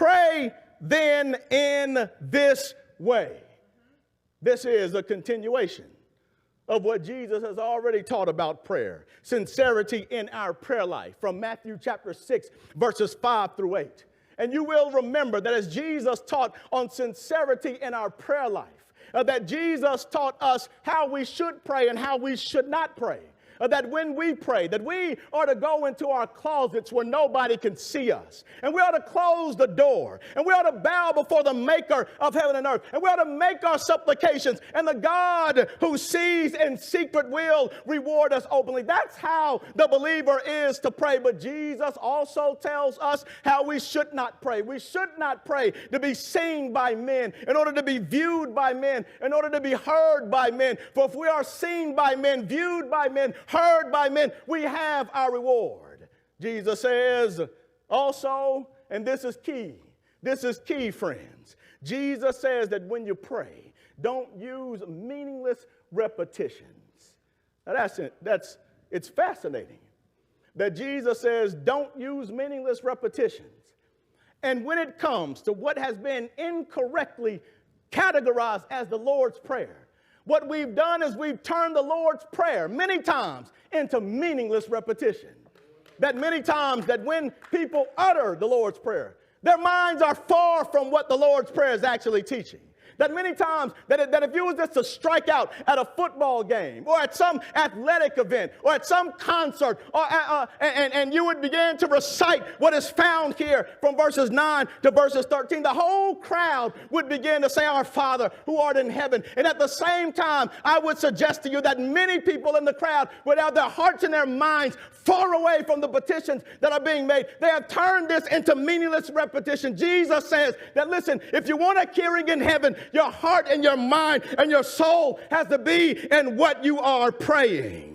Pray then in this way. This is a continuation of what Jesus has already taught about prayer. Sincerity in our prayer life from Matthew chapter 6, verses 5 through 8. And you will remember that as Jesus taught on sincerity in our prayer life, that Jesus taught us how we should pray and how we should not pray. That when we pray, that we are to go into our closets where nobody can see us. And we ought to close the door. And we ought to bow before the maker of heaven and earth. And we ought to make our supplications. And the God who sees in secret will reward us openly. That's how the believer is to pray. But Jesus also tells us how we should not pray. We should not pray to be seen by men, in order to be viewed by men, in order to be heard by men. For if we are seen by men, viewed by men, heard by men, we have our reward. Jesus says also, and this is key, friends. Jesus says that when you pray, don't use meaningless repetitions. Now it's fascinating that Jesus says don't use meaningless repetitions. And when it comes to what has been incorrectly categorized as the Lord's Prayer, what we've done is we've turned the Lord's Prayer many times into meaningless repetition. That many times that when people utter the Lord's Prayer, their minds are far from what the Lord's Prayer is actually teaching. That many times that if you was just to strike out at a football game or at some athletic event or at some concert and you would begin to recite what is found here from verses 9 to verses 13, the whole crowd would begin to say, "Our Father who art in heaven." And at the same time, I would suggest to you that many people in the crowd would have their hearts and their minds far away from the petitions that are being made. They have turned this into meaningless repetition. Jesus says that, listen, if you want a hearing in heaven, your heart and your mind and your soul has to be in what you are praying.